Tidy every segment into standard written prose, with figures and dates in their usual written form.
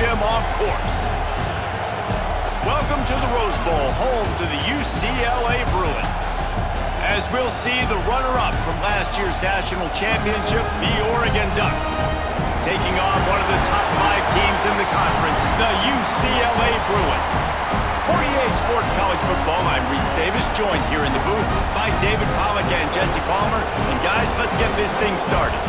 him off course. Welcome to the Rose Bowl, home to the UCLA Bruins. As we'll see the runner-up from last year's national championship, the Oregon Ducks, taking on one of the top 5 teams in the conference, the UCLA Bruins. For EA Sports College Football, I'm Reese Davis, joined here in the booth by David Pollack and Jesse Palmer. And guys, let's get this thing started.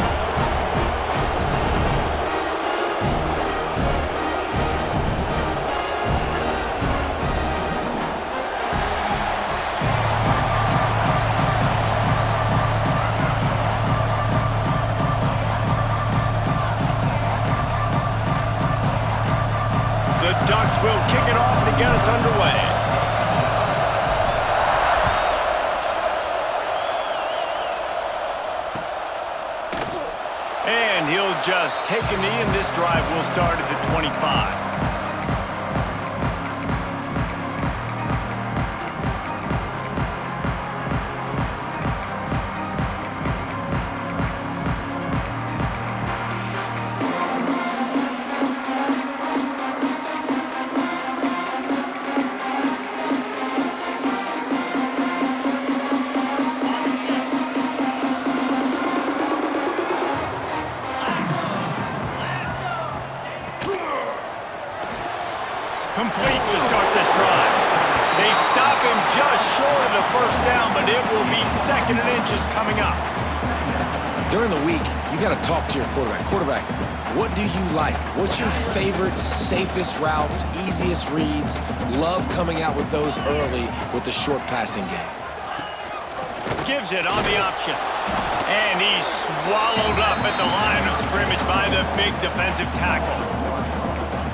The Ducks will kick it off to get us underway. And he'll just take a knee, and this drive will start at the 25. Complete to start this drive. They stop him just short of the first down, but it will be 2nd and inches coming up. During the week, you got to talk to your quarterback. Quarterback, what do you like? What's your favorite, safest routes, easiest reads? Love coming out with those early with the short passing game. Gives it on the option. And he's swallowed up at the line of scrimmage by the big defensive tackle.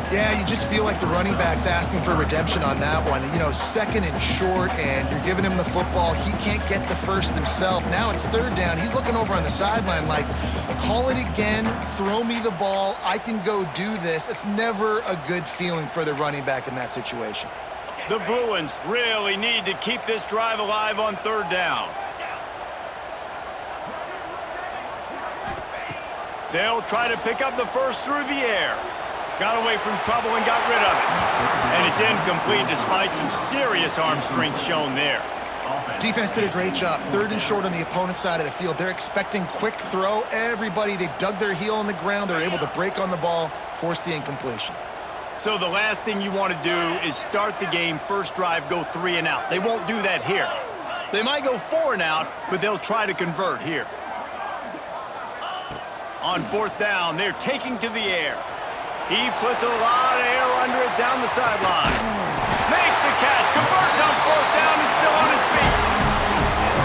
Yeah, you just feel like the running back's asking for redemption on that one. You know, 2nd and short, and you're giving him the football. He can't get the first himself. Now it's 3rd down. He's looking over on the sideline like, call it again, throw me the ball, I can go do this. It's never a good feeling for the running back in that situation. The Bruins really need to keep this drive alive on 3rd down. They'll try to pick up the first through the air. Got away from trouble and got rid of it. And it's incomplete despite some serious arm strength shown there. Defense did a great job. 3rd and short on the opponent's side of the field. They're expecting quick throw. Everybody, they dug their heel on the ground. They're able to break on the ball, force the incompletion. So the last thing you want to do is start the game, first drive, go 3 and out. They won't do that here. They might go 4 and out, but they'll try to convert here. On 4th down, they're taking to the air. He puts a lot of air under it down the sideline. Makes a catch, converts on 4th down, is still on his feet.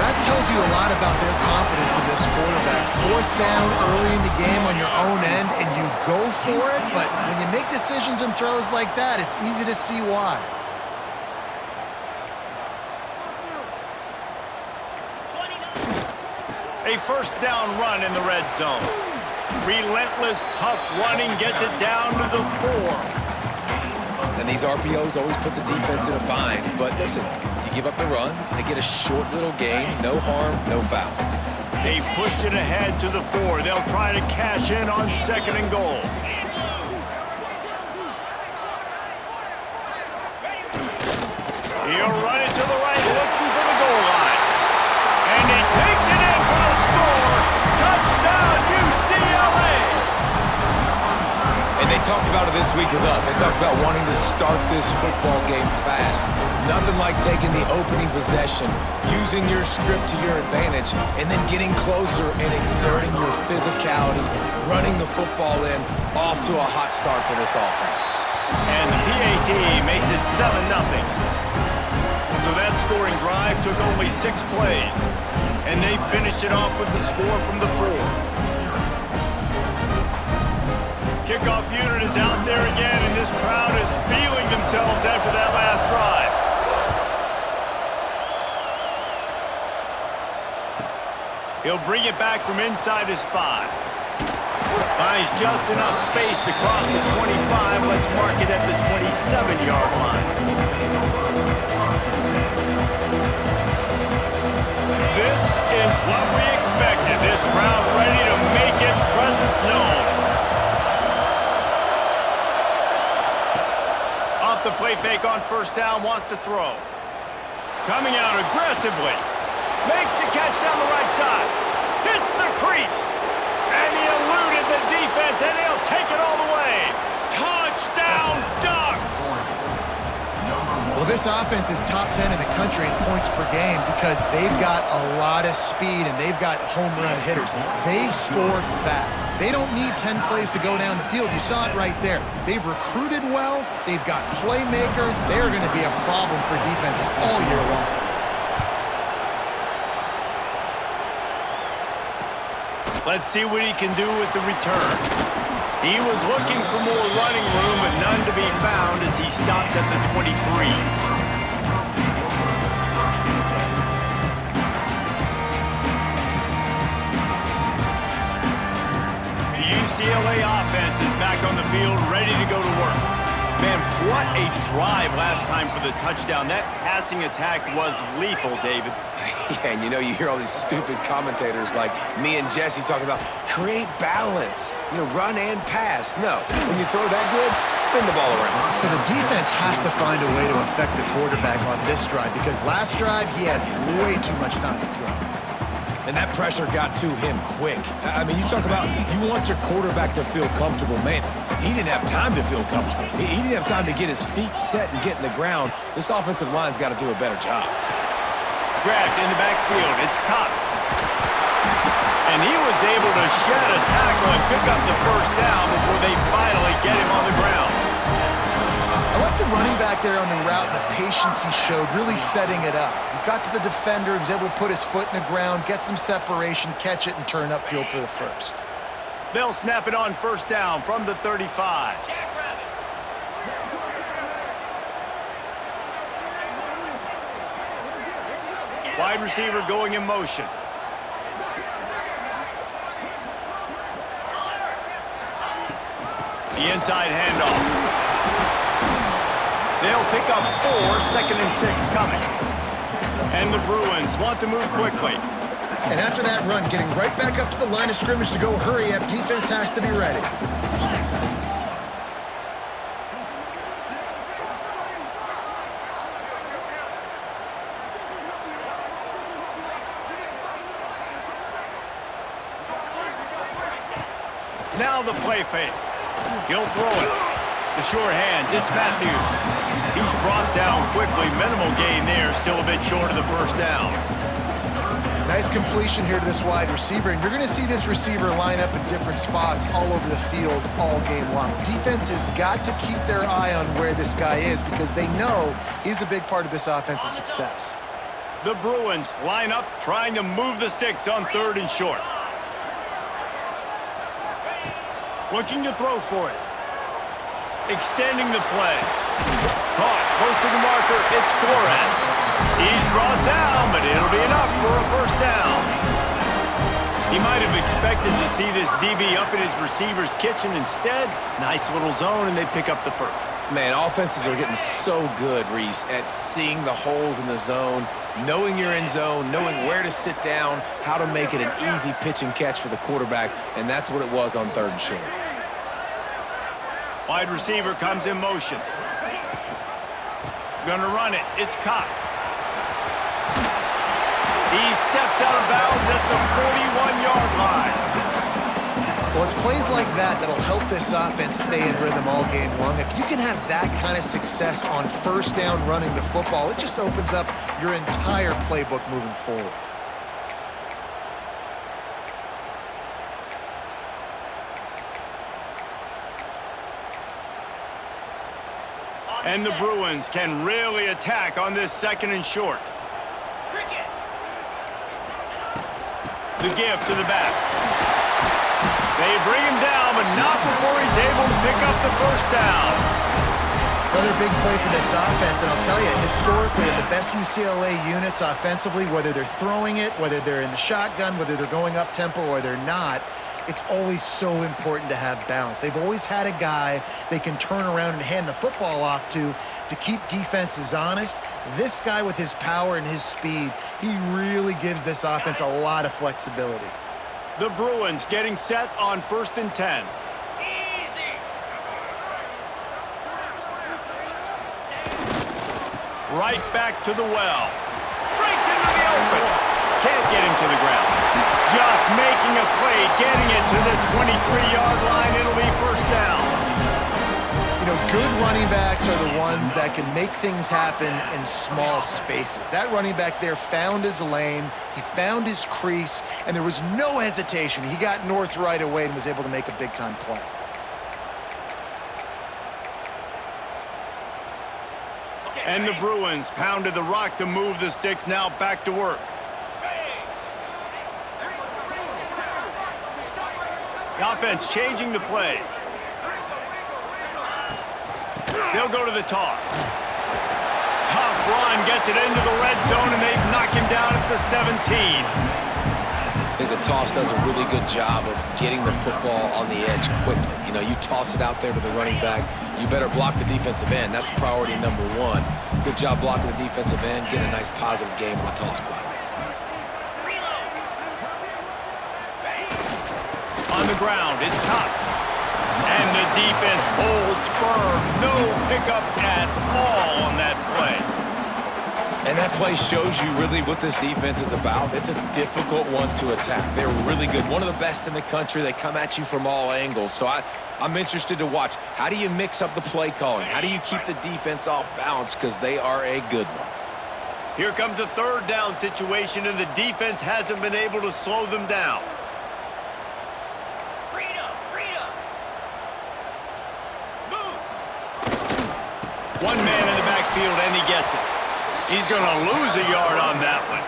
That tells you a lot about their confidence in this quarterback. 4th down early in the game on your own end, and you go for it, but when you make decisions and throws like that, it's easy to see why. A 1st down run in the red zone. Relentless, tough running gets it down to the 4. And these RPOs always put the defense in a bind. But listen, you give up the run, they get a short little gain, no harm, no foul. They've pushed it ahead to the 4. They'll try to cash in on 2nd and goal. He'll run it to the right, looking for the goal line. And he takes it in for a score. Touchdown, UCLA! And they talked about it this week with us. They talked about wanting to start this football game fast. Nothing like taking the opening possession, using your script to your advantage, and then getting closer and exerting your physicality, running the football in, off to a hot start for this offense. And the PAT makes it 7-0. So that scoring drive took only 6 plays. And they finished it off with the score from the 4. Kickoff unit is out there again, and this crowd is feeling themselves after that last drive. He'll bring it back from inside his 5. Finds just enough space to cross the 25. Let's mark it at the 27-yard line. This is what we expected. This crowd ready to make its presence known. off the play fake on first down, wants to throw. Coming out aggressively. Makes a catch down the right side. Hits the crease. And he eluded the defense, and he'll take it all the way. Touchdown, Ducks! Well, this offense is top 10 in the country in points per game because they've got a lot of speed and they've got home run hitters. They score fast. They don't need 10 plays to go down the field. You saw it right there. They've recruited well. They've got playmakers. They're going to be a problem for defenses all year long. Let's see what he can do with the return. He was looking for more running room, but none to be found as he stopped at the 23. The UCLA offense is back on the field, ready to go to work. Man, what a drive last time for the touchdown. That passing attack was lethal, David. Yeah, and you know, you hear all these stupid commentators like me and Jesse talking about create balance, run and pass. No, when you throw that good, spin the ball around. So the defense has to find a way to affect the quarterback on this drive because last drive he had way too much time to throw. And that pressure got to him quick. I mean, you talk about you want your quarterback to feel comfortable. Man, he didn't have time to feel comfortable. He didn't have time to get his feet set and get in the ground. This offensive line's got to do a better job. Grabbed in the backfield, it's Cox. And he was able to shed a tackle and pick up the first down before they finally get him on the ground. I like the running back there on the route and the patience he showed, really setting it up. He got to the defender, was able to put his foot in the ground, get some separation, catch it, and turn upfield for the first. They'll snap it on first down from the 35. Wide receiver going in motion. The inside handoff. They'll pick up 4, 2nd and 6 coming. And the Bruins want to move quickly. And after that run, getting right back up to the line of scrimmage to go hurry up, defense has to be ready. Now the play fake. He'll throw it. The short hands, it's Matthews. He's brought down quickly. Minimal gain there, still a bit short of the first down. Nice completion here to this wide receiver, and you're going to see this receiver line up in different spots all over the field all game long. Defense has got to keep their eye on where this guy is because they know he's a big part of this offense's success. The Bruins line up, trying to move the sticks on 3rd and short. Looking to throw for it. Extending the play. Caught close to the marker. It's Flores. He's brought down, but it'll be enough for a first down. He might have expected to see this DB up in his receiver's kitchen. Instead, nice little zone, and they pick up the first. Man, offenses are getting so good, Reese, at seeing the holes in the zone, knowing you're in zone, knowing where to sit down, how to make it an easy pitch and catch for the quarterback, and that's what it was on 3rd and short. Wide receiver comes in motion. Gonna run it. It's Cox. He steps out of bounds at the 41-yard line. Well, it's plays like that that'll help this offense stay in rhythm all game long. If you can have that kind of success on first down running the football, it just opens up your entire playbook moving forward. And the Bruins can really attack on this 2nd and short. The give to the back. They bring him down, but not before he's able to pick up the first down. Another big play for this offense, and I'll tell you, historically, the best UCLA units offensively, whether they're throwing it, whether they're in the shotgun, whether they're going up-tempo or they're not, it's always so important to have balance. They've always had a guy they can turn around and hand the football off to keep defenses honest. This guy with his power and his speed, he really gives this offense a lot of flexibility. The Bruins getting set on 1st and 10. Right back to the well. Breaks into the open. Can't get him to the ground. Just making a play, getting it to the 23-yard line. It'll be first down. You know, good running backs are the ones that can make things happen in small spaces. That running back there found his lane, he found his crease, and there was no hesitation. He got north right away and was able to make a big-time play. And the Bruins pounded the rock to move the sticks, now back to work. The offense changing the play. They'll go to the toss. Tough run, gets it into the red zone, and they knock him down at the 17. I think the toss does a really good job of getting the football on the edge quickly. You know, you toss it out there to the running back, you better block the defensive end. That's priority number one. Good job blocking the defensive end, get a nice positive game on the toss play. On the ground, it's Cox. And the defense holds firm. No pickup at all on that play. And that play shows you really what this defense is about. It's a difficult one to attack. They're really good. One of the best in the country. They come at you from all angles. So I'm interested to watch. How do you mix up the play calling? How do you keep the defense off balance? Because they are a good one. Here comes a third down situation, and the defense hasn't been able to slow them down. One man in the backfield, and he gets it. He's going to lose a yard on that one.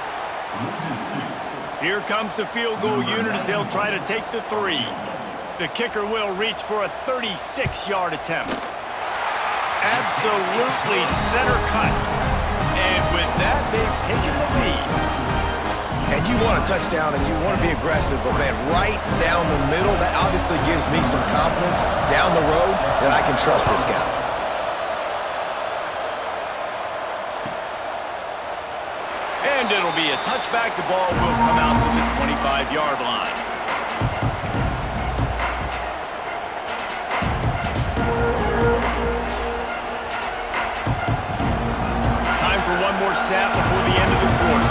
Here comes the field goal unit as they'll try to take the 3. The kicker will reach for a 36-yard attempt. Absolutely center cut. And with that, they've taken the lead. And you want a touchdown and you want to be aggressive, but man, right down the middle, that obviously gives me some confidence down the road that I can trust this guy. And it'll be a touchback. The ball will come out to the 25-yard line. Time for one more snap before the end of the quarter.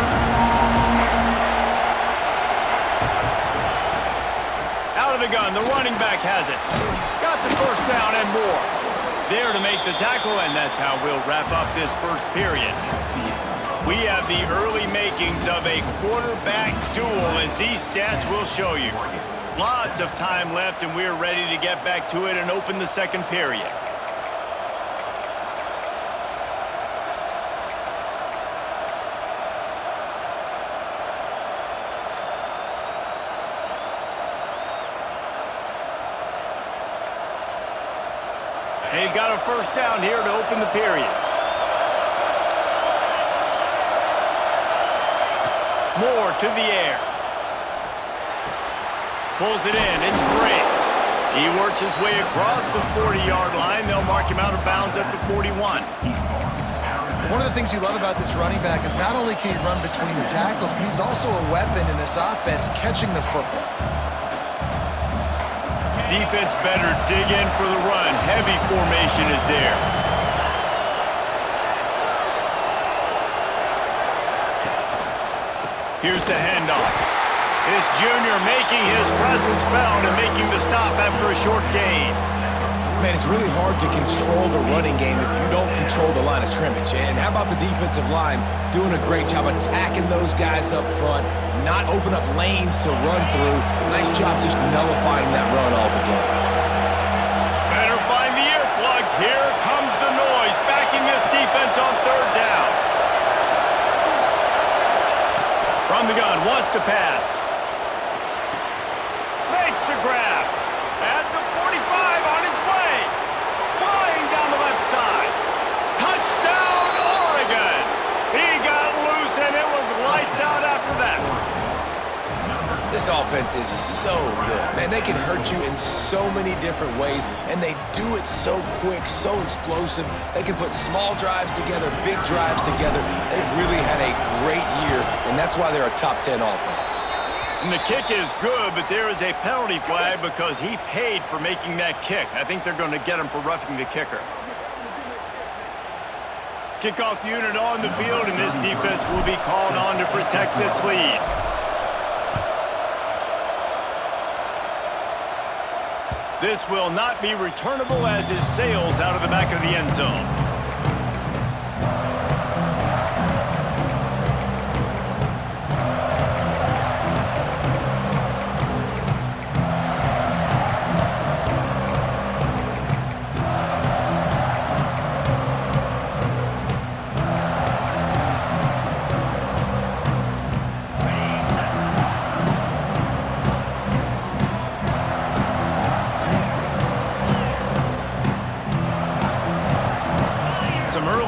Out of the gun, the running back has it. Got the first down and more. There to make the tackle, and that's how we'll wrap up this first period. We have the early makings of a quarterback duel, as these stats will show you. Lots of time left, and we're ready to get back to it and open the second period. They've got a first down here to open the period. Moore to the air. Pulls it in. It's Gray. He works his way across the 40-yard line. They'll mark him out of bounds at the 41. One of the things you love about this running back is not only can he run between the tackles, but he's also a weapon in this offense catching the football. Defense better dig in for the run. Heavy formation is there. Here's the handoff. This junior making his presence felt and making the stop after a short gain. Man, it's really hard to control the running game if you don't control the line of scrimmage. And how about the defensive line doing a great job attacking those guys up front, not open up lanes to run through. Nice job just nullifying that run altogether. Better find the earplugs. Here comes the noise, backing this defense on third down. From the gun, wants to pass. Makes the grab. At the 45, on his way. Flying down the left side. Touchdown, Oregon. He got loose, and it was lights out after that. This offense is so good. Man, they can hurt you in so many different ways, and they do it so quick, so explosive. They can put small drives together, big drives together. They've really had a great year, and that's why they're a top 10 offense. And the kick is good, but there is a penalty flag because he paid for making that kick. I think they're going to get him for roughing the kicker. Kickoff unit on the field, and this defense will be called on to protect this lead. This will not be returnable as it sails out of the back of the end zone.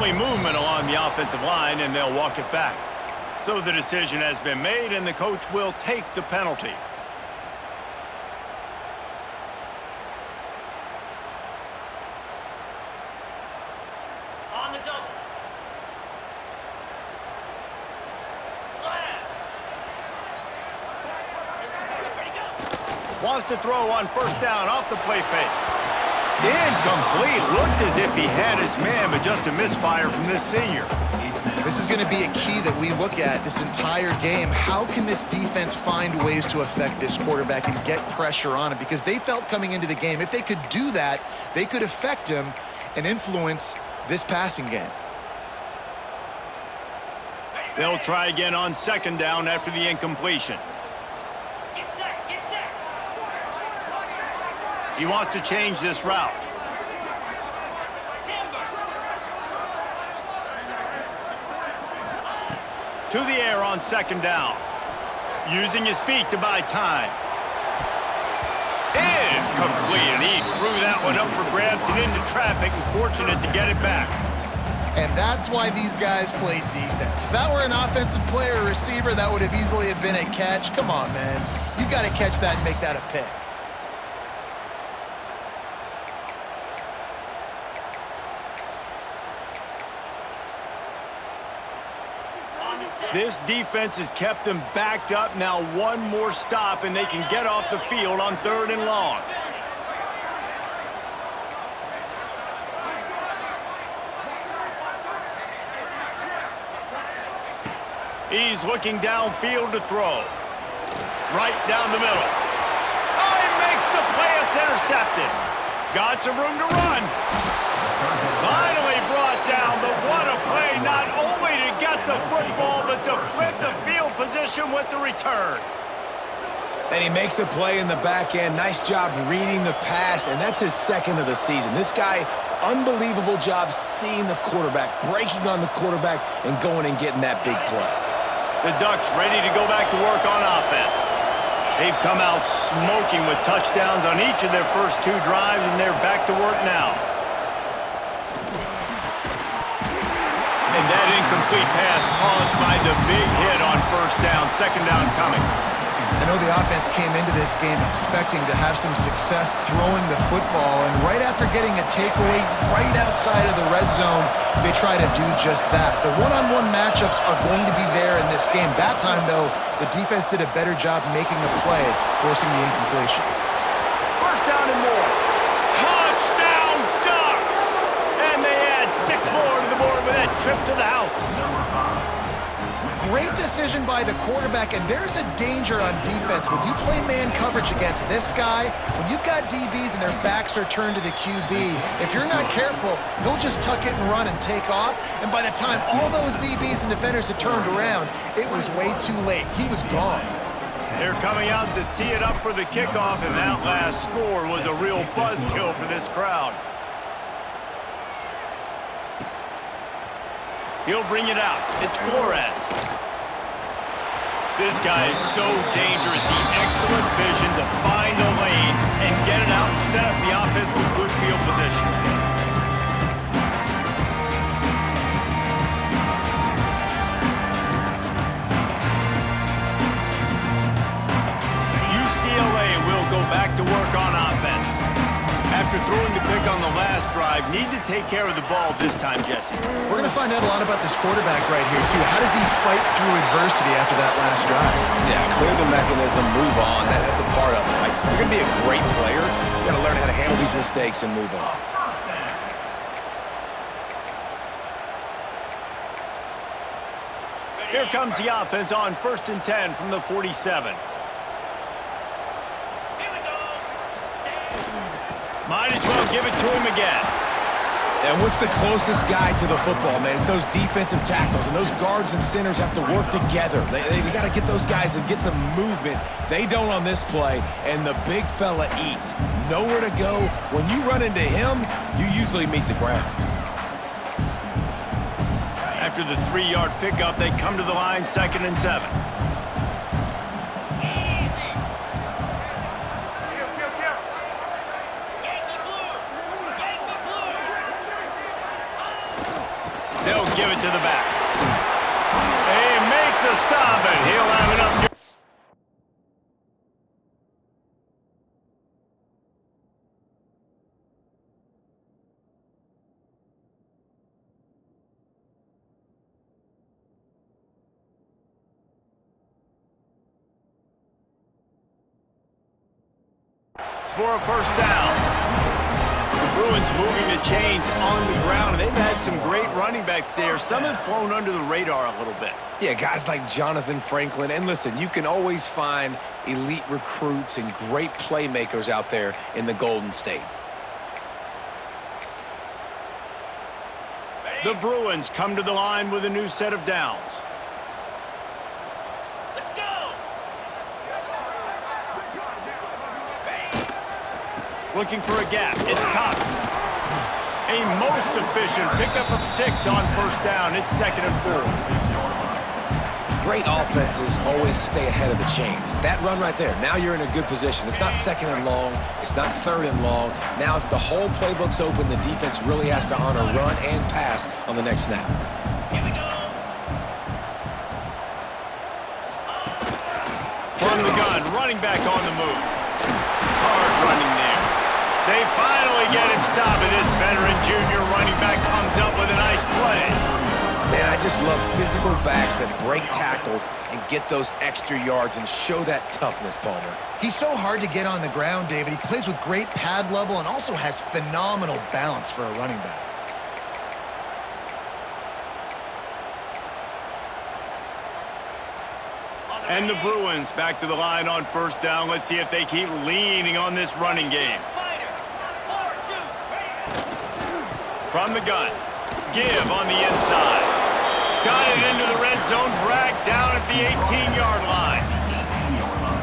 Movement along the offensive line, and they'll walk it back. So the decision has been made, and the coach will take the penalty. On the double. Flag. Ready to go. Wants to throw on first down off the play fake. Incomplete. Looked as if he had his man, but just a misfire from this senior. This is going to be a key that we look at this entire game. How can this defense find ways to affect this quarterback and get pressure on him? Because they felt coming into the game, if they could do that, they could affect him and influence this passing game. They'll try again on second down after the incompletion. Get set, get set. He wants to change this route. To the air on second down. Using his feet to buy time. Incomplete, and he threw that one up for grabs and into traffic, and fortunate to get it back. And that's why these guys played defense. If that were an offensive player or receiver, that would have easily have been a catch. Come on, man. You got to catch that and make that a pick. This defense has kept them backed up. Now one more stop, and they can get off the field on third and long. He's looking downfield to throw. Right down the middle. Oh, he makes the play. It's intercepted. Got some room to run. Finally brought down, but what a play, not only to get the football, but to flip the field position with the return. And he makes a play in the back end. Nice job reading the pass, and that's his second of the season. This guy, unbelievable job seeing the quarterback, breaking on the quarterback, and going and getting that big play. The Ducks ready to go back to work on offense. They've come out smoking with touchdowns on each of their first two drives, and they're back to work now. And that incomplete pass caused by the big hit on first down, second down coming. I know the offense came into this game expecting to have some success throwing the football, and right after getting a takeaway right outside of the red zone, they try to do just that. The one-on-one matchups are going to be there in this game. That time, though, the defense did a better job making the play, forcing the incompletion. First down and more. Touchdown, Ducks! And they add 6 more to the board with that trip to the house. Great decision by the quarterback, and there's a danger on defense. When you play man coverage against this guy, when you've got DBs and their backs are turned to the QB, if you're not careful, he'll just tuck it and run and take off, and by the time all those DBs and defenders had turned around, it was way too late. He was gone. They're coming out to tee it up for the kickoff, and that last score was a real buzzkill for this crowd. He'll bring it out. It's Flores. This guy is so dangerous. He excellent vision to find a lane and get it out and set up the offense with good field position. UCLA will go back to work on offense. After throwing the pick on the last drive, need to take care of the ball this time, Jesse. We're going to find out a lot about this quarterback right here, too. How does he fight through adversity after that last drive? Yeah, clear the mechanism, move on. That's a part of it. Like, if you're going to be a great player, you got to learn how to handle these mistakes and move on. Here comes the offense on 1st and 10 from the 47. Here we go. Might as well give it to him again. And what's the closest guy to the football, man? It's those defensive tackles, and those guards and centers have to work together. They got to get those guys and get some movement. They don't on this play, and the big fella eats. Nowhere to go. When you run into him, you usually meet the ground. After the 3-yard pickup, they come to the line 2nd and 7. Easy. Yankee blue. Yankee blue. They'll give it to the back. They make the stop, and he'll have enough. For a first down. The Bruins moving the chains on the ground, and they've had some great running backs there. Some have flown under the radar a little bit. Yeah, guys like Jonathan Franklin. And listen, you can always find elite recruits and great playmakers out there in the Golden State. The Bruins come to the line with a new set of downs. Let's go. Looking for a gap. It's Cox. A most efficient pickup of 6 on first down. It's 2nd and 4. Great offenses always stay ahead of the chains. That run right there, now you're in a good position. It's not 2nd and long. It's not 3rd and long. Now it's the whole playbook's open. The defense really has to honor run and pass on the next snap. Here we go. From the gun, running back on the move. Hard running there. They finally get him stopped, and this veteran junior running back comes up with a nice play. Man, I just love physical backs that break tackles and get those extra yards and show that toughness, Palmer. He's so hard to get on the ground, David. He plays with great pad level and also has phenomenal balance for a running back. And the Bruins back to the line on first down. Let's see if they keep leaning on this running game. Spider. 4-2. From the gun, give on the inside. Got it into the red zone, dragged down at the 18-yard line.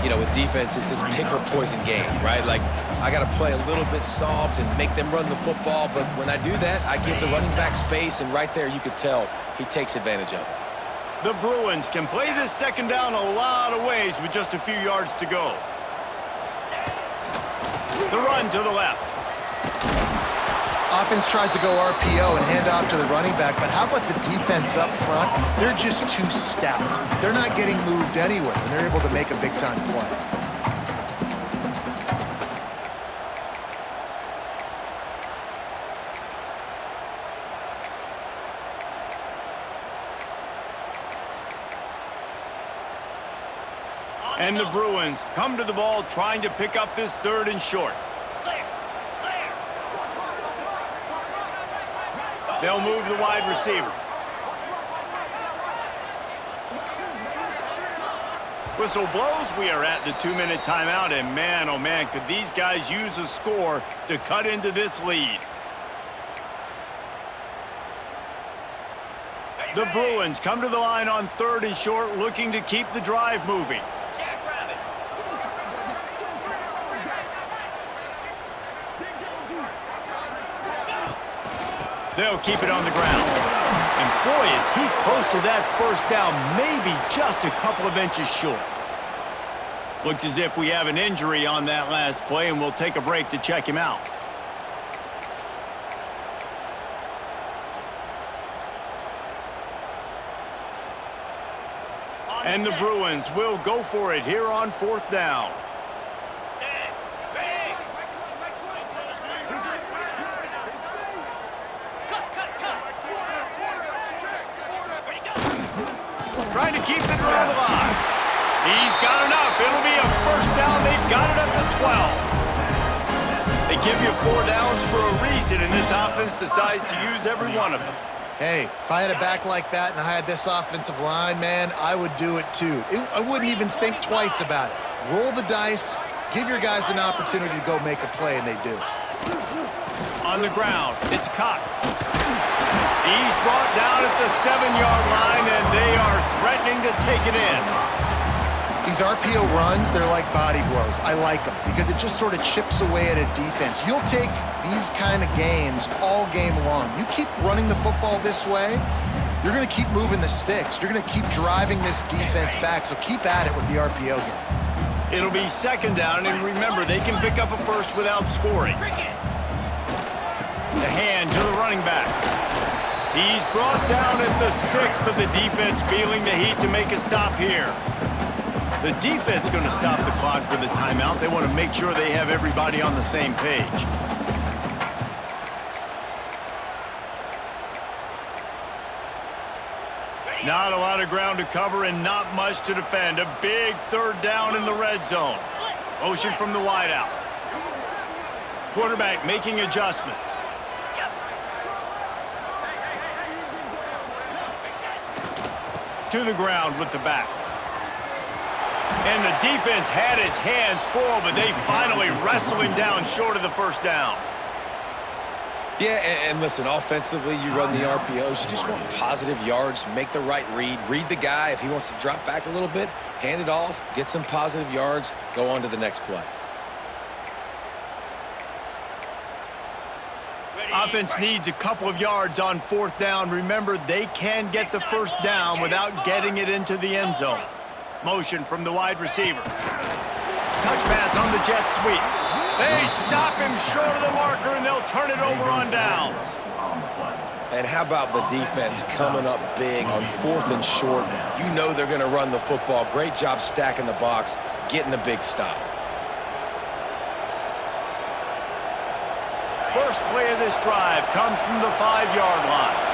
You know, with defense, it's this pick or poison game, right? Like, I got to play a little bit soft and make them run the football, but when I do that, I give the running back space, and right there you could tell he takes advantage of it. The Bruins can play this 2nd down a lot of ways with just a few yards to go. The run to the left. Offense tries to go RPO and hand off to the running back, but how about the defense up front? They're just too stout. They're not getting moved anywhere, and they're able to make a big-time play. And the Bruins come to the ball trying to pick up this 3rd and short. Clear. Clear. They'll move the wide receiver. Whistle blows. We are at the 2-minute timeout, and man, oh man, could these guys use a score to cut into this lead. The Bruins come to the line on 3rd and short, looking to keep the drive moving. Jackrabbit. They'll keep it on the ground. And boy, is he close to that first down, maybe just a couple of inches short. Looks as if we have an injury on that last play, and we'll take a break to check him out. And the Bruins will go for it here on 4th down. Trying to keep the drive alive. He's got enough. It'll be a first down. They've got it up to 12. They give you 4 downs for a reason, and this offense decides to use every one of them. Hey, if I had a back like that and I had this offensive line, man, I would do it too. I wouldn't even think twice about it. Roll the dice, give your guys an opportunity to go make a play, and they do. On the ground, it's Cox. He's brought down at the 7-yard line, and they are threatening to take it in. These RPO runs, they're like body blows. I like them because it just sort of chips away at a defense. You'll take these kind of games all game long. You keep running the football this way, you're going to keep moving the sticks. You're going to keep driving this defense back, so keep at it with the RPO game. It'll be 2nd down, and remember, they can pick up a first without scoring. The hand to the running back. He's brought down at the 6, but the defense feeling the heat to make a stop here. The defense going to stop the clock with a timeout. They want to make sure they have everybody on the same page. Not a lot of ground to cover and not much to defend. A big 3rd down in the red zone. Motion from the wideout. Quarterback making adjustments. To the ground with the back. And the defense had its hands full, but they finally wrestle him down short of the 1st down. Yeah, and listen, offensively, you run the RPOs. You just want positive yards, make the right read the guy. If he wants to drop back a little bit, hand it off, get some positive yards, go on to the next play. Offense needs a couple of yards on 4th down. Remember, they can get the 1st down without getting it into the end zone. Motion from the wide receiver. Touch pass on the jet sweep. They stop him short of the marker, and they'll turn it over on downs. And how about the defense coming up big on 4th and short? You know they're going to run the football. Great job stacking the box, getting the big stop. First play of this drive comes from the 5-yard line.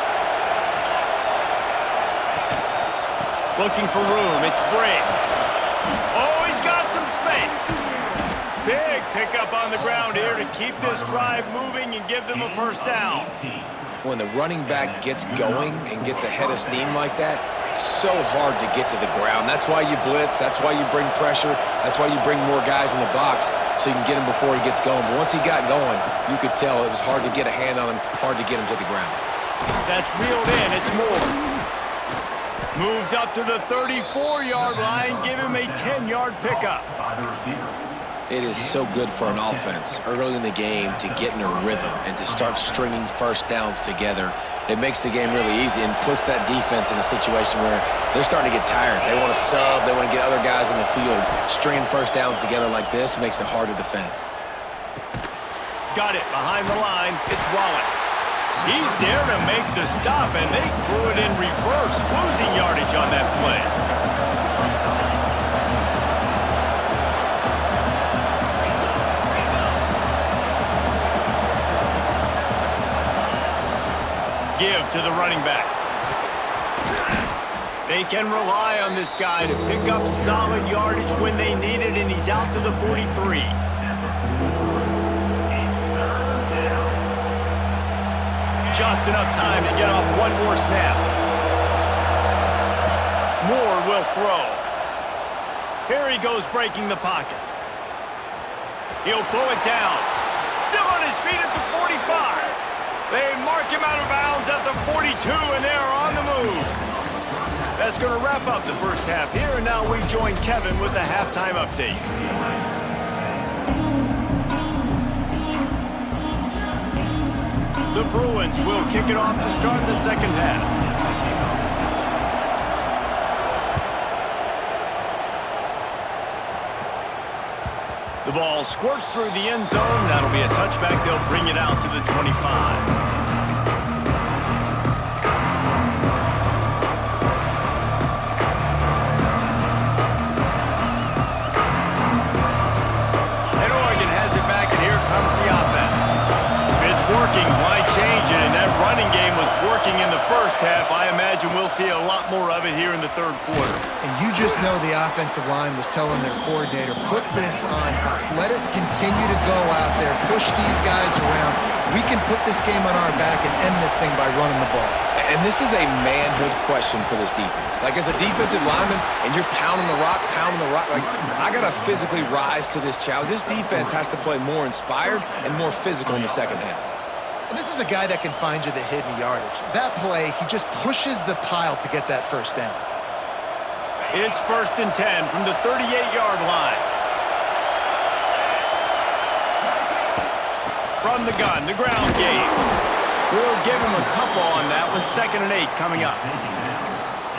Looking for room, it's Briggs. Oh, he's got some space. Big pickup on the ground here to keep this drive moving and give them a 1st down. When the running back gets going and gets ahead of steam like that, so hard to get to the ground. That's why you blitz. That's why you bring pressure. That's why you bring more guys in the box so you can get him before he gets going. But once he got going, you could tell it was hard to get a hand on him, hard to get him to the ground. That's reeled in. It's Moore. Moves up to the 34-yard line. Give him a 10-yard pickup. It is so good for an offense early in the game to get in a rhythm and to start stringing 1st downs together. It makes the game really easy and puts that defense in a situation where they're starting to get tired. They want to sub. They want to get other guys in the field. Stringing 1st downs together like this makes it hard to defend. Got it behind the line. It's Wallace. He's there to make the stop, and they threw it in reverse, losing yardage on that play. Give to the running back. They can rely on this guy to pick up solid yardage when they need it, and he's out to the 43. Just enough time to get off one more snap. Moore will throw. Here he goes breaking the pocket. He'll pull it down. Still on his feet at the 45. They mark him out of bounds at the 42, and they're on the move. That's going to wrap up the 1st half here, and now we join Kevin with the halftime update. The Bruins will kick it off to start the 2nd half. The ball squirts through the end zone. That'll be a touchback. They'll bring it out to the 25. Working, why change it? And that running game was working in the 1st half. I imagine we'll we'll see a lot more of it here in the third quarter. And you just know the offensive line was telling their coordinator, put this on us. Let us continue to go out there, push these guys around. We can put this game on our back and end this thing by running the ball. And this is a manhood question for this defense. Like, as a defensive lineman, and you're pounding the rock, like, I got to physically rise to this challenge. This defense has to play more inspired and more physical in the second half. And this is a guy that can find you the hidden yardage. That play, he just pushes the pile to get that first down. It's 1st and 10 from the 38-yard line. From the gun, the ground game. We'll give him a couple on that one. 2nd and 8 coming up.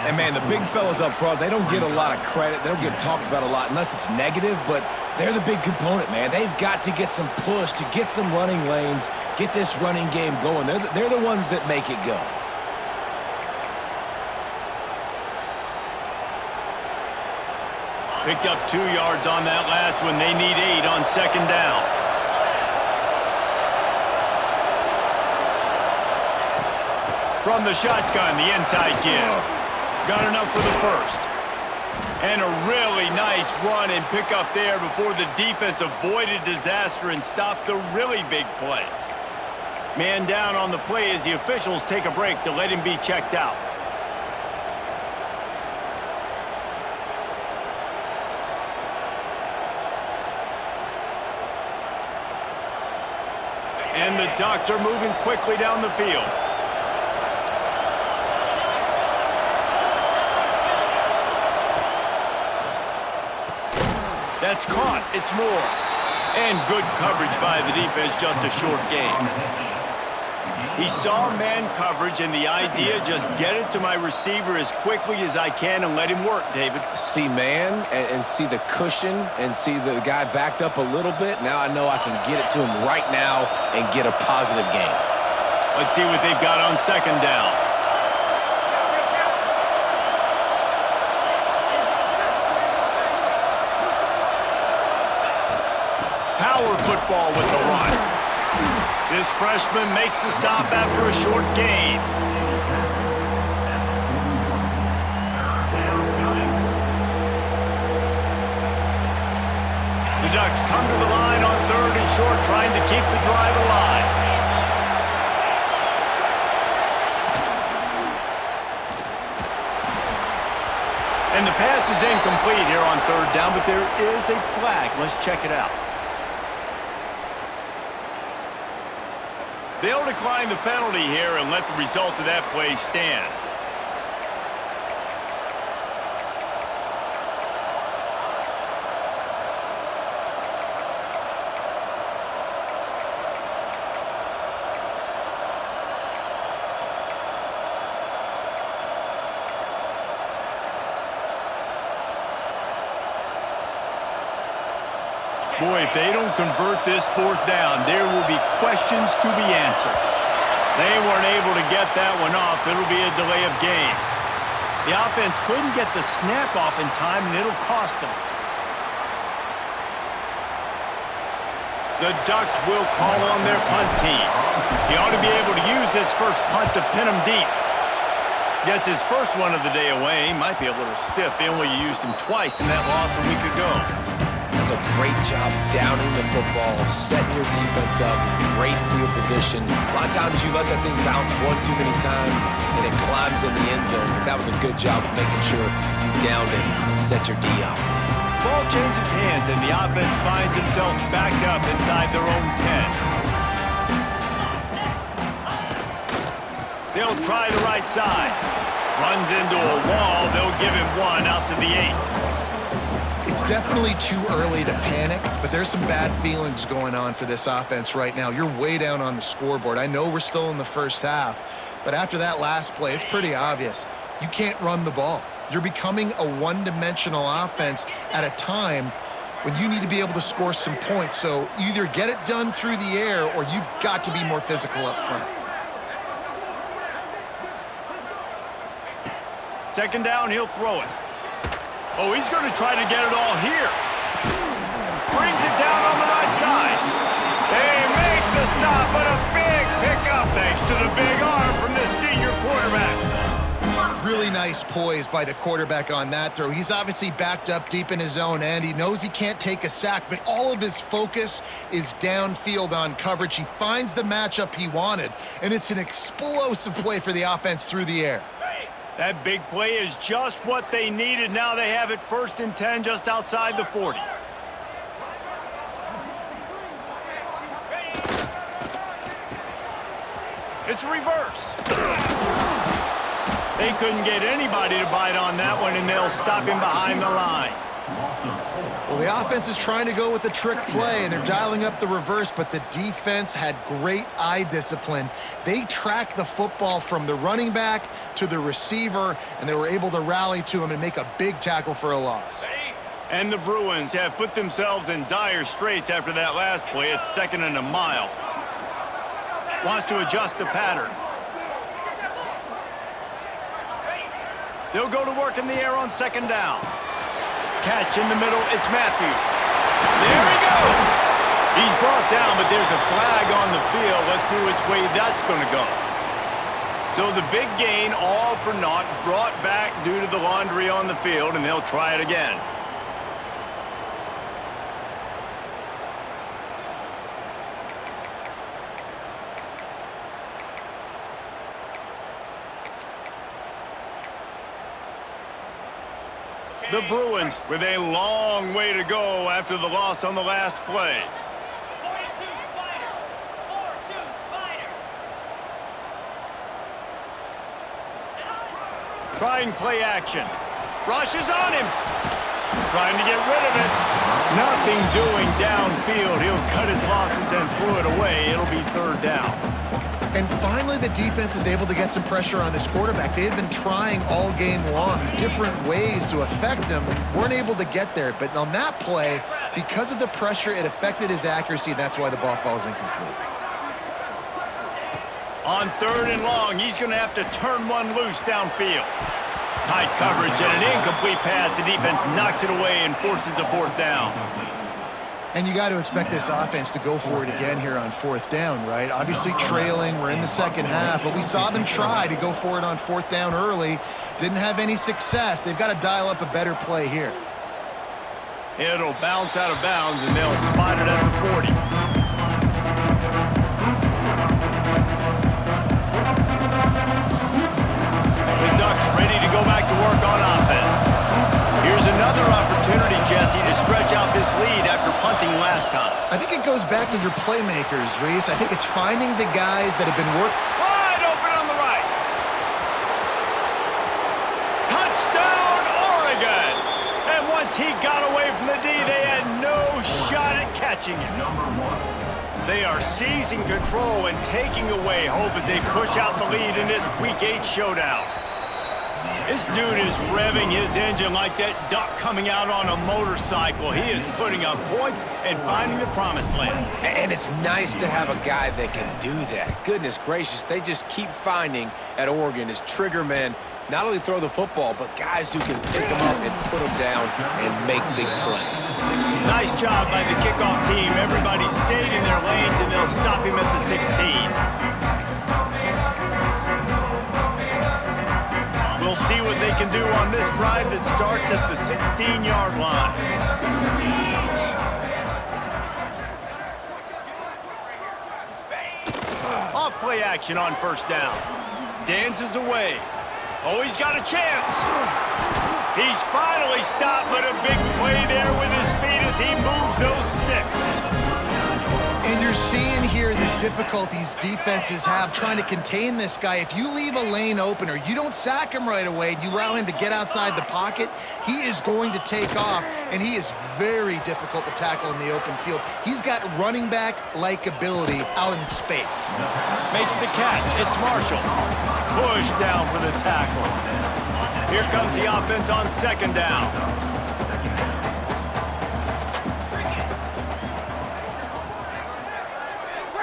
And, man, the big fellas up front, they don't get a lot of credit. They don't get talked about a lot unless it's negative, but they're the big component, man. They've got to get some push, to get some running lanes, get this running game going. They're the ones that make it go. Picked up 2 yards on that last one. They need 8 on 2nd down. From the shotgun, the inside give. Got enough for the first. And a really nice run and pick up there before the defense avoided disaster and stopped the really big play. Man down on the play as the officials take a break to let him be checked out. And the Ducks are moving quickly down the field. That's caught. It's more. And good coverage by the defense, just a short game. He saw man coverage, and the idea, just get it to my receiver as quickly as I can and let him work, David. See man and see the cushion and see the guy backed up a little bit. Now I know I can get it to him right now and get a positive gain. Let's see what they've got on 2nd down. Power football with the run. This freshman makes the stop after a short gain. The Ducks come to the line on 3rd and short, trying to keep the drive alive. And the pass is incomplete here on 3rd down, but there is a flag. Let's check it out. They'll decline the penalty here and let the result of that play stand. Boy, if they don't convert this 4th down, there will be questions to be answered. They weren't able to get that one off. It'll be a delay of game. The offense couldn't get the snap off in time, and it'll cost them. The Ducks will call on their punt team. He ought to be able to use this first punt to pin him deep. Gets his first one of the day away. He might be a little stiff. They only used him twice in that loss a week ago. That's a great job downing the football, setting your defense up, great field position. A lot of times you let that thing bounce one too many times and it climbs in the end zone, but that was a good job of making sure you downed it and set your D up. Ball changes hands and the offense finds themselves backed up inside their own 10. They'll try the right side. Runs into a wall. They'll give him one out to the 8. It's definitely too early to panic, but there's some bad feelings going on for this offense right now. You're way down on the scoreboard. I know we're still in the first half, but after that last play, it's pretty obvious. You can't run the ball. You're becoming a one-dimensional offense at a time when you need to be able to score some points. So either get it done through the air or you've got to be more physical up front. 2nd down, he'll throw it. Oh, he's going to try to get it all here. Brings it down on the right side. They make the stop, but a big pickup thanks to the big arm from this senior quarterback. Really nice poise by the quarterback on that throw. He's obviously backed up deep in his own end. He knows he can't take a sack, but all of his focus is downfield on coverage. He finds the matchup he wanted, and it's an explosive play for the offense through the air. That big play is just what they needed. Now they have it 1st and 10 just outside the 40. It's reverse. They couldn't get anybody to bite on that one, and they'll stop him behind the line. Well, the offense is trying to go with a trick play, and they're dialing up the reverse, but the defense had great eye discipline. They tracked the football from the running back to the receiver, and they were able to rally to him and make a big tackle for a loss. And the Bruins have put themselves in dire straits after that last play. It's 2nd and a mile. Wants to adjust the pattern. They'll go to work in the air on 2nd down. Catch in the middle, it's Matthews. There he goes! He's brought down, but there's a flag on the field. Let's see which way that's going to go. So the big gain, all for naught, brought back due to the laundry on the field, and they'll try it again. The Bruins with a long way to go after the loss on the last play. 42 Spider. 4-2 Spider. Trying play action. Rush is on him. Trying to get rid of it. Nothing doing downfield. He'll cut his losses and throw it away. It'll be 3rd down. And finally, the defense is able to get some pressure on this quarterback. They had been trying all game long, different ways to affect him, weren't able to get there. But on that play, because of the pressure, it affected his accuracy, and that's why the ball falls incomplete. On 3rd and long, he's going to have to turn one loose downfield. Tight coverage and an incomplete pass. The defense knocks it away and forces a 4th down. And you got to expect this offense to go for it again here on 4th down, right? Obviously trailing, we're in the 2nd half, but we saw them try to go for it on 4th down early. Didn't have any success. They've got to dial up a better play here. It'll bounce out of bounds, and they'll spot it at the 40. The Ducks ready to go back to work on offense. Here's another opportunity, Jesse, to stretch out this lead after punting last time. I think it goes back to your playmakers, Reese. I think it's finding the guys that have been working. Wide open on the right. Touchdown, Oregon! And once he got away from the D, they had no shot at catching him. They are seizing control and taking away hope as they push out the lead in this Week 8 showdown. This dude is revving his engine like that duck coming out on a motorcycle. He is putting up points and finding the promised land. And it's nice to have a guy that can do that. Goodness gracious, they just keep finding at Oregon as trigger men not only throw the football, but guys who can pick them up and put them down and make big plays. Nice job by the kickoff team. Everybody stayed in their lanes, and they'll stop him at the 16. We'll see what they can do on this drive that starts at the 16-yard line. Off play action on 1st down. Dances away. Oh, he's got a chance. He's finally stopped, but a big play there with his speed as he moves those sticks. And you're seeing here the difficulties defenses have trying to contain this guy. If you leave a lane open or you don't sack him right away, you allow him to get outside the pocket, he is going to take off, and he is very difficult to tackle in the open field. He's got running back-like ability out in space. Makes the catch. It's Marshall. Push down for the tackle. Here comes the offense on 2nd down.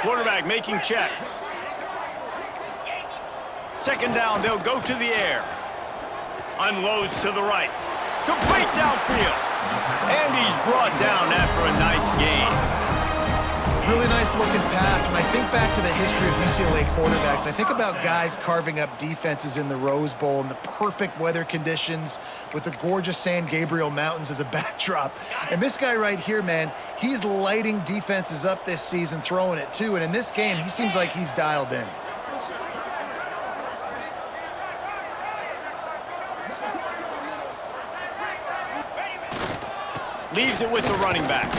Quarterback making checks. 2nd down, they'll go to the air. Unloads to the right. Complete downfield. And he's brought down after a nice gain. Really nice looking pass. When I think back to the history of UCLA quarterbacks, I think about guys carving up defenses in the Rose Bowl in the perfect weather conditions with the gorgeous San Gabriel Mountains as a backdrop. And this guy right here, man, he's lighting defenses up this season, throwing it too. And in this game, he seems like he's dialed in. Leaves it with the running back.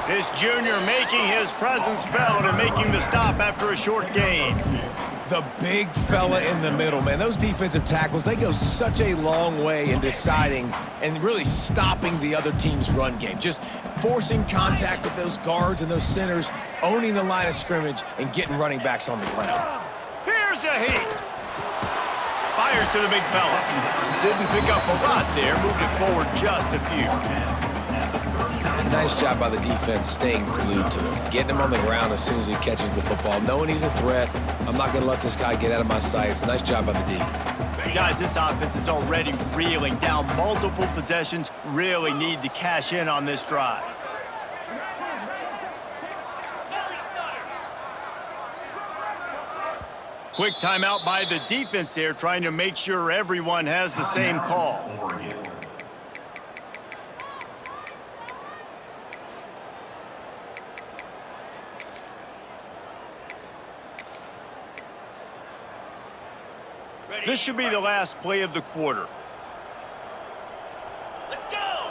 This junior making his presence felt and making the stop after a short gain. The big fella in the middle, man. Those defensive tackles, they go such a long way in deciding and really stopping the other team's run game. Just forcing contact with those guards and those centers, owning the line of scrimmage, and getting running backs on the ground. Here's a heat. Fires to the big fella. Didn't pick up a lot there, moved it forward just a few. Nice job by the defense staying glued to him, getting him on the ground as soon as he catches the football, knowing he's a threat. I'm not going to let this guy get out of my sights. Nice job by the D. Guys, this offense is already reeling down multiple possessions. Really need to cash in on this drive. Quick timeout by the defense there, trying to make sure everyone has the same call. This should be the last play of the quarter. Let's go!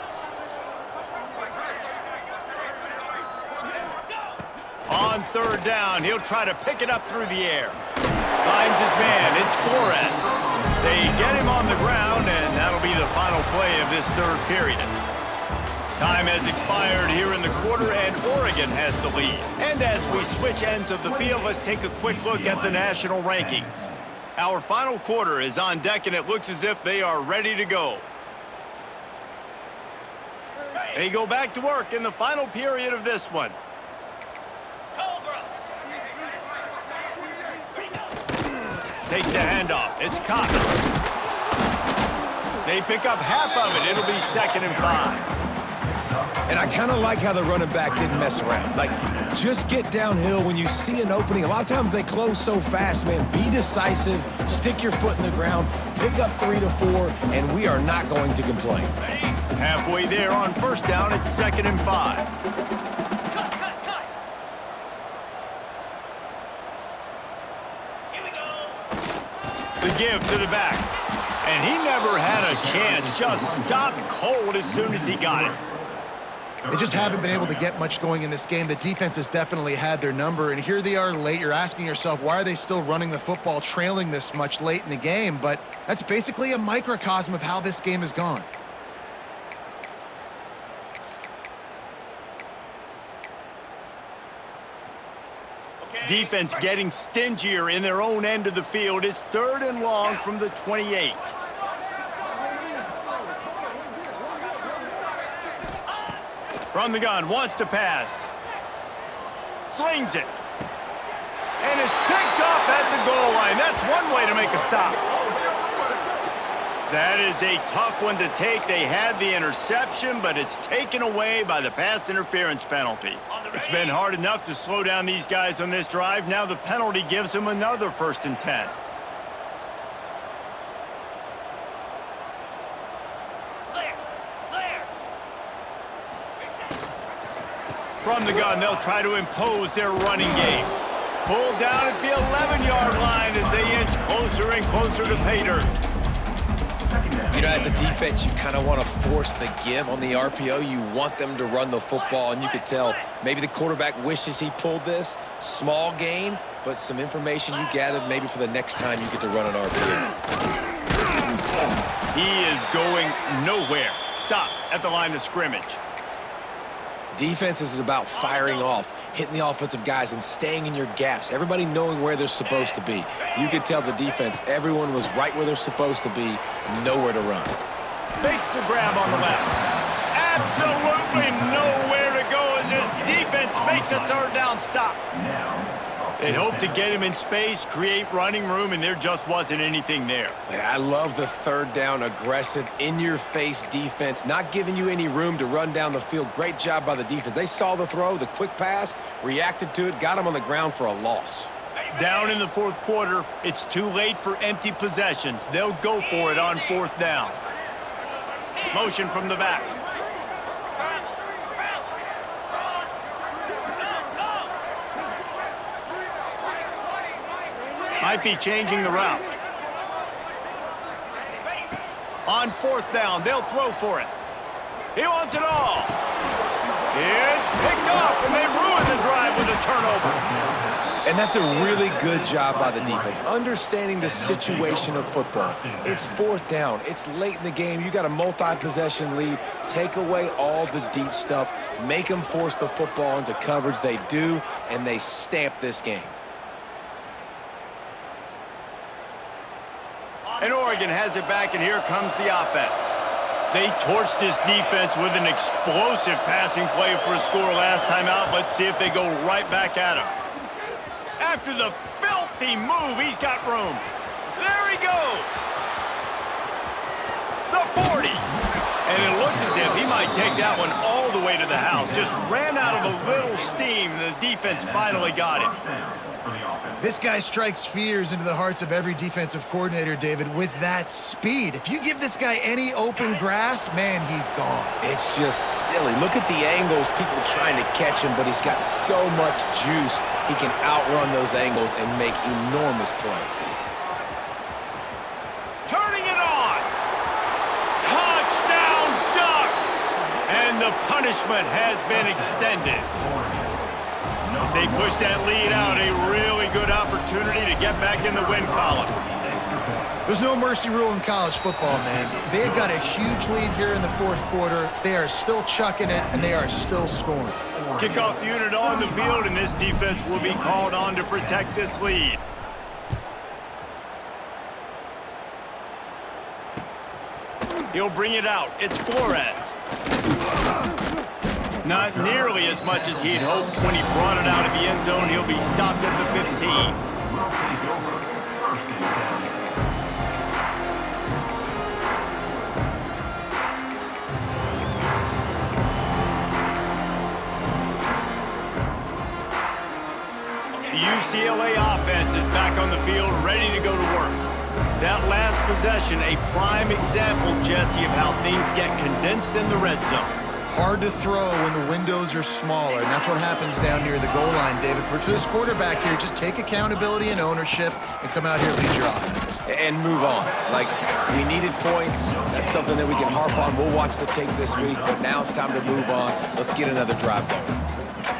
On third down, he'll try to pick it up through the air. Finds his man, it's Flores. They get him on the ground, and that'll be the final play of this third period. Time has expired here in the quarter, and Oregon has the lead. And as we switch ends of the field, let's take a quick look at the national rankings. Our final quarter is on deck, and it looks as if they are ready to go. They go back to work in the final period of this one. Cobra! Takes the handoff. It's Cox. They pick up half of it. It'll be 2nd and 5. And I kind of like how the running back didn't mess around. Like, just get downhill when you see an opening. A lot of times they close so fast, man. Be decisive, stick your foot in the ground, pick up 3 to 4, and we are not going to complain. Halfway there on first down, it's 2nd and 5. Cut! Here we go! The give to the back. And he never had a chance. Just stopped cold as soon as he got it. They just haven't been able to get much going in this game. The defense has definitely had their number, and here they are late. You're asking yourself, why are they still running the football, trailing this much late in the game? But that's basically a microcosm of how this game has gone. Defense getting stingier in their own end of the field. It's 3rd and long from the 28. From the gun, wants to pass. Slings it. And it's picked off at the goal line. That's one way to make a stop. That is a tough one to take. They had the interception, but it's taken away by the pass interference penalty. It's been hard enough to slow down these guys on this drive. Now the penalty gives them another 1st and 10. From the gun, they'll try to impose their running game. Pulled down at the 11-yard line as they inch closer and closer to pay dirt. You know, as a defense, you kind of want to force the give on the RPO. You want them to run the football, and you could tell maybe the quarterback wishes he pulled this. Small gain, but some information you gathered maybe for the next time you get to run an RPO. He is going nowhere. Stop at the line of scrimmage. Defense is about firing off, hitting the offensive guys, and staying in your gaps. Everybody knowing where they're supposed to be. You could tell the defense, everyone was right where they're supposed to be, nowhere to run. Makes the grab on the left. Absolutely nowhere to go as this defense makes a 3rd down stop. They'd hoped to get him in space, create running room, and there just wasn't anything there. I love the third down, aggressive, in-your-face defense, not giving you any room to run down the field. Great job by the defense. They saw the throw, the quick pass, reacted to it, got him on the ground for a loss. Down in the fourth quarter, it's too late for empty possessions. They'll go for it on fourth down. Motion from the back. Might be changing the route. On fourth down, they'll throw for it. He wants it all. It's picked off, and they ruin the drive with a turnover. And that's a really good job by the defense, understanding the situation of football. It's fourth down. It's late in the game. You got a multi-possession lead. Take away all the deep stuff. Make them force the football into coverage. They do, and they stamp this game. And Oregon has it back, and here comes the offense. They torched this defense with an explosive passing play for a score last time out. Let's see if they go right back at him. After the filthy move, he's got room. There he goes. The 40. And it looked as if he might take that one all the way to the house. Just ran out of a little steam, and the defense finally got him. This guy strikes fears into the hearts of every defensive coordinator, David, with that speed. If you give this guy any open grass, man, he's gone. It's just silly. Look at the angles, people trying to catch him, but he's got so much juice. He can outrun those angles and make enormous plays. Turning it on. Touchdown, Ducks! And the punishment has been extended. As they push that lead out, a really good opportunity to get back in the win column. There's no mercy rule in college football, man. They've got a huge lead here in the fourth quarter. They are still chucking it, and they are still scoring. Kickoff unit on the field, and this defense will be called on to protect this lead. He'll bring it out. It's Flores. Not nearly as much as he'd hoped when he brought it out of the end zone. He'll be stopped at the 15. The UCLA offense is back on the field, ready to go to work. That last possession, a prime example, Jesse, of how things get condensed in the red zone. Hard to throw when the windows are smaller, and that's what happens down near the goal line, David. But for this quarterback here, just take accountability and ownership and come out here and lead your offense. And move on. Like, we needed points. That's something that we can harp on. We'll watch the tape this week, but now it's time to move on. Let's get another drive going.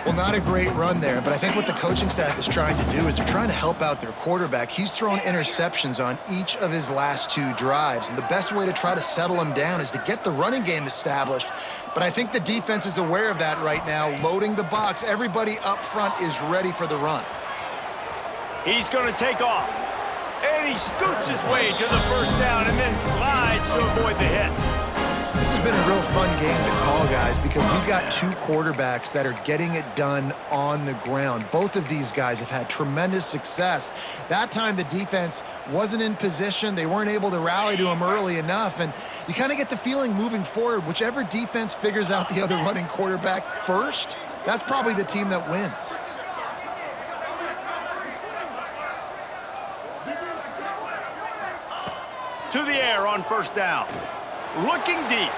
Well, not a great run there, but I think what the coaching staff is trying to do is they're trying to help out their quarterback. He's thrown interceptions on each of his last two drives, and the best way to try to settle him down is to get the running game established. But I think the defense is aware of that right now, loading the box. Everybody up front is ready for the run. He's going to take off. And he scoots his way to the first down and then slides to avoid the hit. This has been a real fun game to call, guys, because we've got two quarterbacks that are getting it done on the ground. Both of these guys have had tremendous success. That time the defense wasn't in position. They weren't able to rally to him early enough, and you kind of get the feeling moving forward, whichever defense figures out the other running quarterback first, that's probably the team that wins. To the air on first down. Looking deep.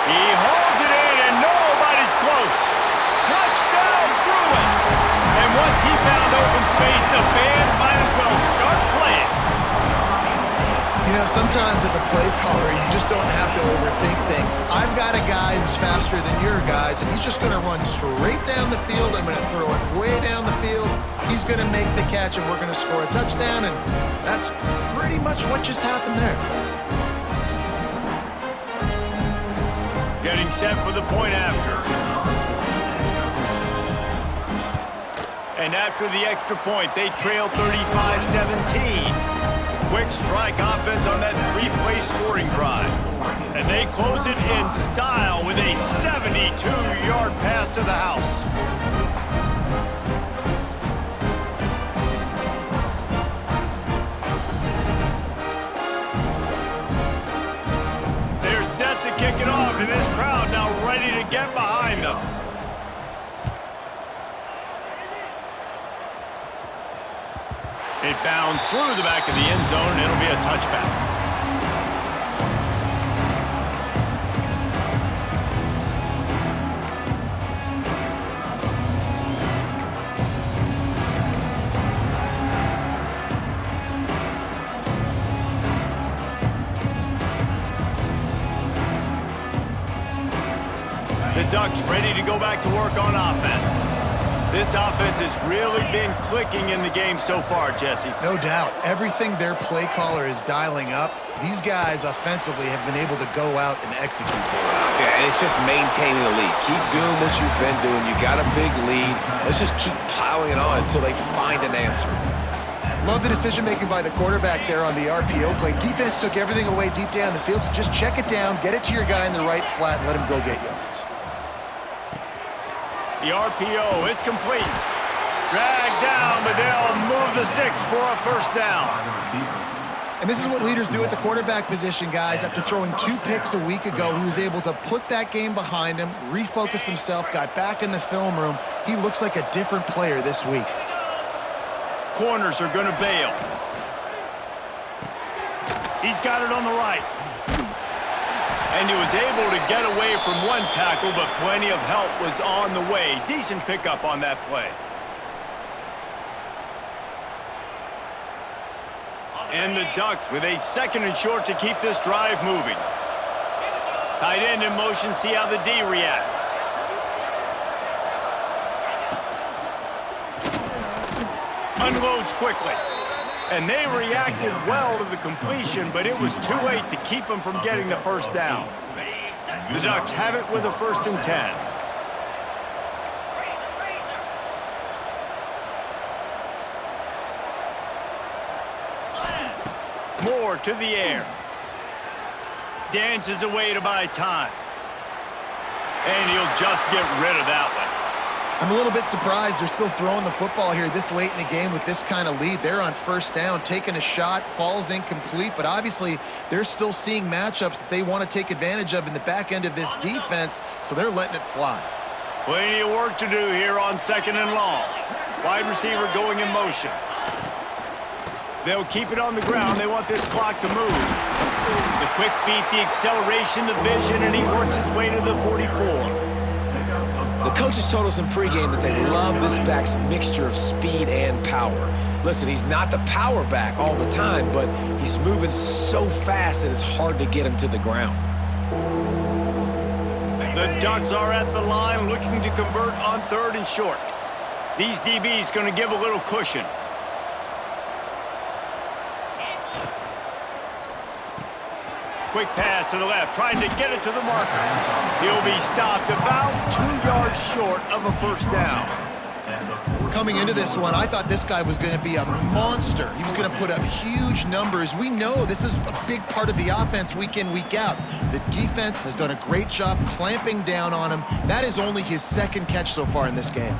He holds it in, and nobody's close. Touchdown, Bruins! And once he found open space, the band might as well start playing. You know, sometimes as a play caller, you just don't have to overthink things. I've got a guy who's faster than your guys, and he's just going to run straight down the field. I'm going to throw it way down the field. He's going to make the catch, and we're going to score a touchdown, and that's pretty much what just happened there. Getting set for the point after. And after the extra point, they trail 35-17. Quick strike offense on that three-play scoring drive. And they close it in style with a 72-yard pass to the house. Bounds through the back of the end zone, and it'll be a touchback. The Ducks ready to go back to work on offense. This offense has really been clicking in the game so far, Jesse. No doubt. Everything their play caller is dialing up, these guys offensively have been able to go out and execute. Yeah, and it's just maintaining the lead. Keep doing what you've been doing. You got a big lead. Let's just keep piling it on until they find an answer. Love the decision-making by the quarterback there on the RPO play. Defense took everything away deep down the field, so just check it down, get it to your guy in the right flat, and let him go get yards. The RPO, it's complete. Dragged down, but they'll move the sticks for a first down. And this is what leaders do at the quarterback position, guys. After throwing 2 picks a week ago, he was able to put that game behind him, refocused himself, got back in the film room. He looks like a different player this week. Corners are going to bail. He's got it on the right. And he was able to get away from one tackle, but plenty of help was on the way. Decent pickup on that play. And the Ducks with a 2nd and short to keep this drive moving. Tight end in motion, see how the D reacts. Unloads quickly. And they reacted well to the completion, but it was too late to keep them from getting the first down. The Ducks have it with a 1st and 10. Moore to the air. Dances away to buy time. And he'll just get rid of that one. I'm a little bit surprised they're still throwing the football here this late in the game with this kind of lead. They're on 1st down, taking a shot, falls incomplete, but obviously they're still seeing matchups that they want to take advantage of in the back end of this defense, so they're letting it fly. Plenty of work to do here on 2nd and long. Wide receiver going in motion. They'll keep it on the ground. They want this clock to move. The quick feet, the acceleration, the vision, and he works his way to the 44. The coaches told us in pregame that they love this back's mixture of speed and power. Listen, he's not the power back all the time, but he's moving so fast that it's hard to get him to the ground. The Ducks are at the line looking to convert on 3rd and short. These DBs going to give a little cushion. Quick pass to the left, trying to get it to the marker. He'll be stopped about 2 yards short of a first down. Coming into this one, I thought this guy was going to be a monster. He was going to put up huge numbers. We know this is a big part of the offense week in, week out. The defense has done a great job clamping down on him. That is only his 2nd catch so far in this game.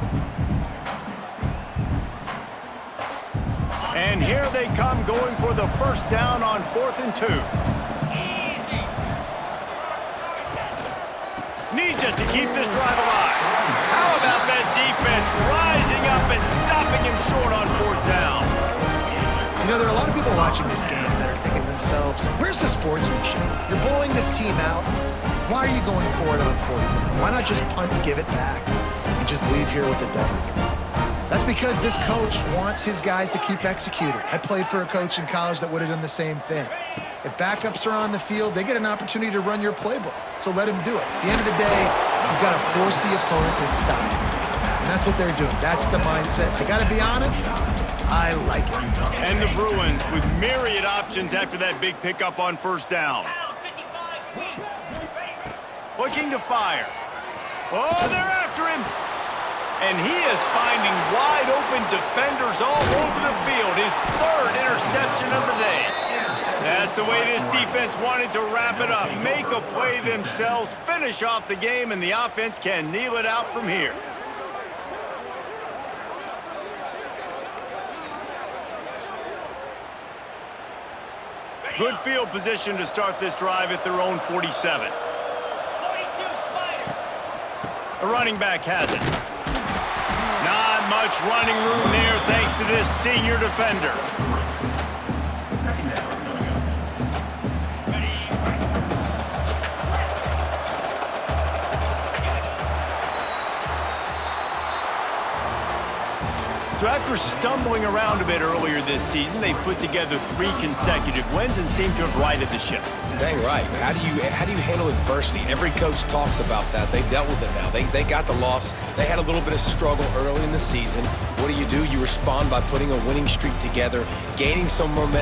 And here they come going for the first down on 4th and 2. Needs it to keep this drive alive. How about that defense rising up and stopping him short on 4th down? You know, there are a lot of people watching this game that are thinking to themselves, where's the sportsmanship? You're blowing this team out. Why are you going for it on 4th down? Why not just punt, give it back, and just leave here with a W? That's because this coach wants his guys to keep executing. I played for a coach in college that would have done the same thing. If backups are on the field, they get an opportunity to run your playbook. So let him do it. At the end of the day, you've got to force the opponent to stop. And that's what they're doing. That's the mindset. I got to be honest, I like it. And the Bruins with myriad options after that big pickup on 1st down. Looking to fire. Oh, they're after him. And he is finding wide open defenders all over the field. His 3rd interception of the day. That's the way this defense wanted to wrap it up. Make a play themselves, finish off the game, and the offense can kneel it out from here. Good field position to start this drive at their own 47. The running back has it. Not much running room there thanks to this senior defender. So after stumbling around a bit earlier this season, they've put together 3 consecutive wins and seem to have righted the ship. Dang right. How do you handle adversity? Every coach talks about that. They've dealt with it now. They got the loss. They had a little bit of struggle early in the season. What do? You respond by putting a winning streak together, gaining some momentum.